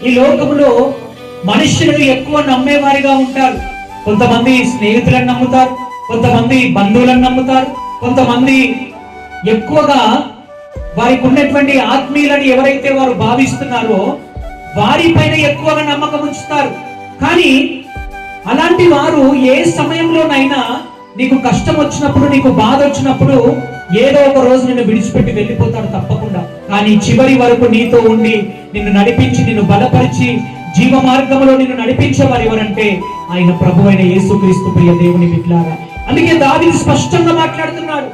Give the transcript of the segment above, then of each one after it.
ఈ లోకంలో మనుషులను ఎక్కువ నమ్మేవారిగా ఉంటారు. కొంతమంది స్నేహితులను నమ్ముతారు, కొంతమంది బంధువులను నమ్ముతారు, కొంతమంది ఎక్కువగా వారికి ఉన్నటువంటి ఆత్మీయులని ఎవరైతే వారు భావిస్తున్నారో వారిపైన ఎక్కువగా నమ్మకం ఉంచుతారు. కానీ అలాంటి వారు ఏ సమయంలోనైనా నీకు కష్టం వచ్చినప్పుడు, నీకు బాధ వచ్చినప్పుడు ఏదో ఒక రోజు నిన్ను విడిచిపెట్టి వెళ్ళిపోతాడు తప్పకుండా. కానీ చివరి వరకు నీతో ఉండి నిన్ను నడిపించి, నిన్ను బలపరిచి జీవ మార్గంలో నిన్ను నడిపించేవారు ఎవరంటే ఆయన ప్రభువైన యేసుక్రీస్తు. ప్రియ దేవుని బిడ్డలారా, అందుకే దావీదు స్పష్టంగా మాట్లాడుతున్నాడు,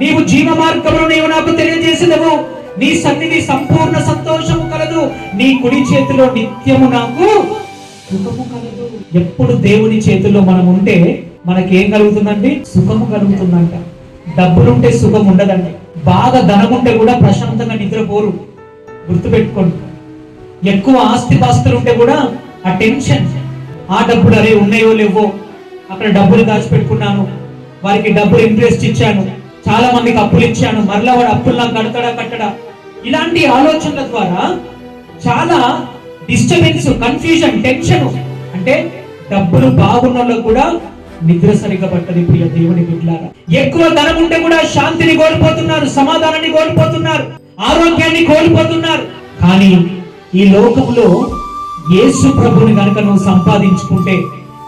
నీవు జీవ మార్గంలో నీవు నాకు తెలియజేసినవు, నీ సన్నిధి సంపూర్ణ సంతోషము కలదు, నీ కుడి చేతిలో నిత్యము నాకు సుఖము కలదు. ఎప్పుడు దేవుని చేతిలో మనం ఉంటే మనకేం కలుగుతుందండి? సుఖము కలుగుతుందంట. డబ్బులుంటే సుఖం ఉండదండి. బాగా ధనం ఉంటే కూడా ప్రశాంతంగా నిద్రపోరు. గుర్తుపెట్టుకోండి. ఎక్కువ ఆస్తిపాస్తులు ఉంటే కూడా ఆ టెన్షన్, ఆ డబ్బులు అరే ఉన్నాయో లేవో, అక్కడ డబ్బులు దాచిపెట్టుకున్నాను, వారికి డబ్బులు ఇంట్రెస్ట్ ఇచ్చాను, చాలా మందికి అప్పులు ఇచ్చాను, మరలా వాడు అప్పులు నాకు కట్టడా. ఇలాంటి ఆలోచనల ద్వారా చాలా డిస్టర్బెన్స్, కన్ఫ్యూజన్, టెన్షన్. అంటే డబ్బులు బాగున్న కూడా నిద్ర సరిగా పట్టది. ప్రియ దేవుని బిడ్డలారా, ఎక్కువ ధనం ఉంటే కూడా శాంతిని కోల్పోతున్నారు, సమాధానాన్ని కోల్పోతున్నారు, ఆరోగ్యాన్ని కోల్పోతున్నారు. కానీ ఈ లోకంలో యేసు ప్రభుని గనుక నువ్వు సంపాదించుకుంటే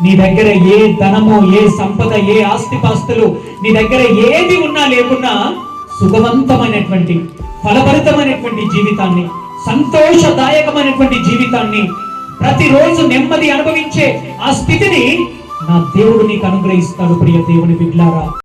నీ దగ్గర ఏ ధనమో, ఏ సంపద, ఏ ఆస్తిపాస్తులు నీ దగ్గర ఏది ఉన్నా లేకున్నా సుఖవంతమైనటువంటి, ఫలభరితమైనటువంటి జీవితాన్ని, సంతోషదాయకమైనటువంటి జీవితాన్ని, ప్రతిరోజు నెమ్మది అనుభవించే ఆ స్థితిని నా దేవుడు నీకు అనుగ్రహిస్తాడు. ప్రియ దేవుని బిడ్డలారా.